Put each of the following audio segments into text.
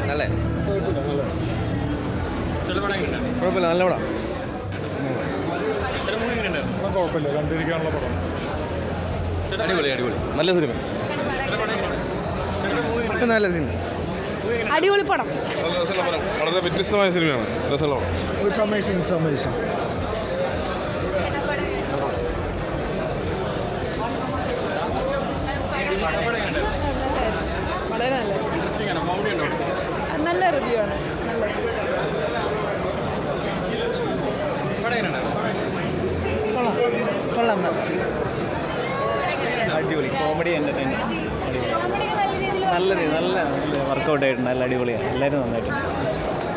നല്ല കുഴപ്പമില്ല, നല്ല പടം. കുഴപ്പമില്ല, കണ്ടിരിക്കാനുള്ള പടം. അടിപൊളി അടിപൊളി നല്ല സിനിമ. നല്ല സിനിമ, അടിപൊളി പടം. വളരെ വ്യത്യസ്തമായ സിനിമയാണ്. രസമുള്ള പടം. It's amazing, it's amazing. വളരെ നല്ല റിവ്യൂ ആണ്. കൊള്ളാം. അടിപൊളി കോമഡി എൻ്റർടൈൻമെൻറ്റ് നല്ല വർക്കൗട്ട് ആയിട്ടുണ്ട്. നല്ല അടിപൊളിയാണ്. എല്ലാവരും നന്നായിട്ടുണ്ട്,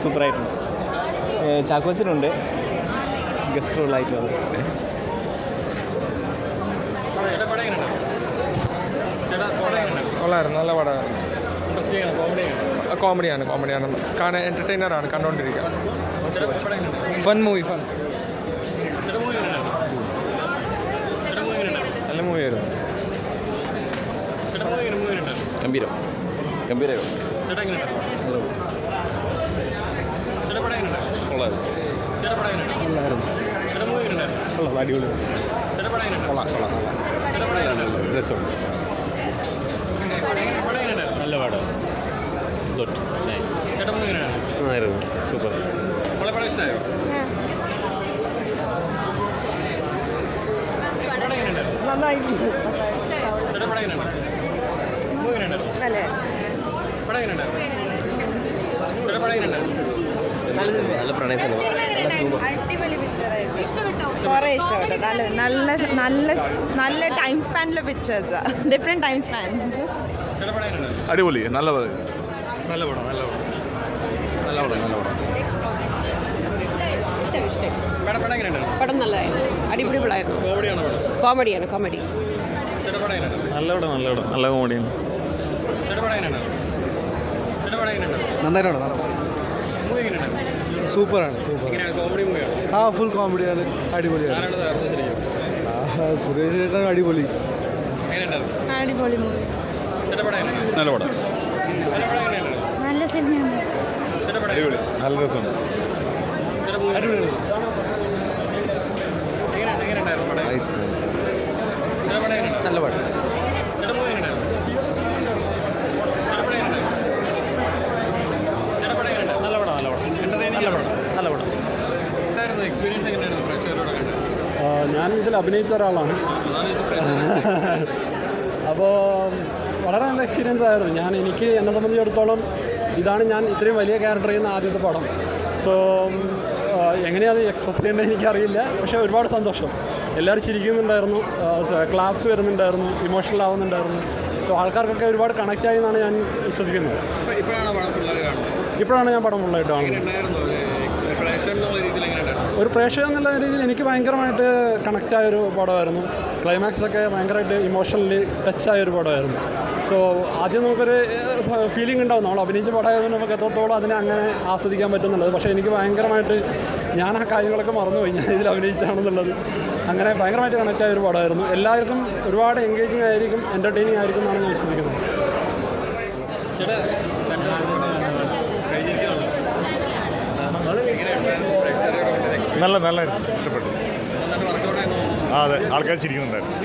സൂപ്പറായിട്ടുണ്ട്. ചാക്കോച്ചനുണ്ട് ഗസ്റ്റ് റോളായിട്ട് വന്നത്. കൊള്ളായിരുന്നു, നല്ല പടമാണ്. കോമഡിയാണ് കാണാൻ എൻ്റർടൈനറാണ്, കണ്ടുകൊണ്ടിരിക്കുക. ഫൺ മൂവി, ഫൺ നല്ല മൂവിയായിരുന്നു. ഗംഭീരം. അടിപൊളി. രസമുണ്ട്. നല്ല പടം. Good, nice, super. നന്നായിട്ടുണ്ട്. നല്ല പ്രണയ സിനിമ. അടിപൊളി പിക്ചറായിരുന്നു. കുറേ ഇഷ്ടപ്പെട്ടു. നല്ല ടൈം സ്പാനിലെ പിക്ചേഴ്സ്, ഡിഫറെൻറ്റ് ടൈം സ്പാൻസ്. അടിപൊളി, നല്ല പടം. പടം നല്ലതായിരുന്നു. അടിപൊളി പടമായിരുന്നു. കോമഡിയാണ്. നല്ല പടം, നല്ല കോമഡിയാണ്. നന്നായിട്ടാണ്, സൂപ്പറാണ്. ഫുൾ കോമഡിയാണ്, അടിപൊളിയാണ്. സുരേഷ് ചേട്ടൻ അടിപൊളി. മൂവി. നല്ല പടം. നല്ല സിനിമയാണ്. അടിപൊളി, നല്ല രസമുണ്ട്. നല്ല പടം. ഞാൻ ഇതിൽ അഭിനയിച്ച ഒരാളാണ്. അപ്പോൾ വളരെ നല്ല എക്സ്പീരിയൻസ് ആയിരുന്നു. എനിക്ക് എന്നെ സംബന്ധിച്ചിടത്തോളം ഇതാണ് ഞാൻ ഇത്രയും വലിയ ക്യാരക്ടർ ചെയ്യുന്ന ആദ്യത്തെ പടം. സോ എങ്ങനെയാണ് എക്സ്പ്രസ് ചെയ്യേണ്ടത് എനിക്കറിയില്ല. പക്ഷേ ഒരുപാട് സന്തോഷം. എല്ലാവരും ചിരിക്കുന്നുണ്ടായിരുന്നു, ക്ലാസ് വരുന്നുണ്ടായിരുന്നു, ഇമോഷണൽ ആവുന്നുണ്ടായിരുന്നു. സോ ആൾക്കാർക്കൊക്കെ ഒരുപാട് കണക്റ്റായി എന്നാണ് ഞാൻ വിശ്വസിക്കുന്നത്. ഇപ്പോഴാണ് ഞാൻ പടം ഫുള്ളായിട്ട് കാണുന്നത്. ഒരു പ്രേക്ഷകൻ എന്നുള്ള രീതിയിൽ എനിക്ക് ഭയങ്കരമായിട്ട് കണക്റ്റായൊരു പടമായിരുന്നു. ക്ലൈമാക്സൊക്കെ ഭയങ്കരമായിട്ട് ഇമോഷണലി ടച്ചായൊരു പടമായിരുന്നു. സോ ആദ്യം നമുക്കൊരു ഫീലിംഗ് ഉണ്ടാവും, നമ്മൾ അഭിനയിച്ച പടമായതുകൊണ്ട് നമുക്ക് എത്രത്തോളം അതിനെ അങ്ങനെ ആസ്വദിക്കാൻ പറ്റുന്നുള്ളത്. പക്ഷേ എനിക്ക് ഭയങ്കരമായിട്ട് ഞാൻ ആ കാര്യങ്ങളൊക്കെ മറന്നുപോയി, ഞാൻ ഇതിൽ അഭിനയിച്ചാണെന്നുള്ളത്. അങ്ങനെ ഭയങ്കരമായിട്ട് കണക്റ്റായൊരു പടമായിരുന്നു. എല്ലാവർക്കും ഒരുപാട് എൻഗേജിങ് ആയിരിക്കും, എൻ്റർടൈനിങ് ആയിരിക്കും എന്നാണ് ഞാൻ വിശ്വസിക്കുന്നത്. നല്ല ഇഷ്ടപ്പെട്ടു. അതെ, ആൾക്കാർ ചിരിക്കുന്നുണ്ടായിരുന്നു.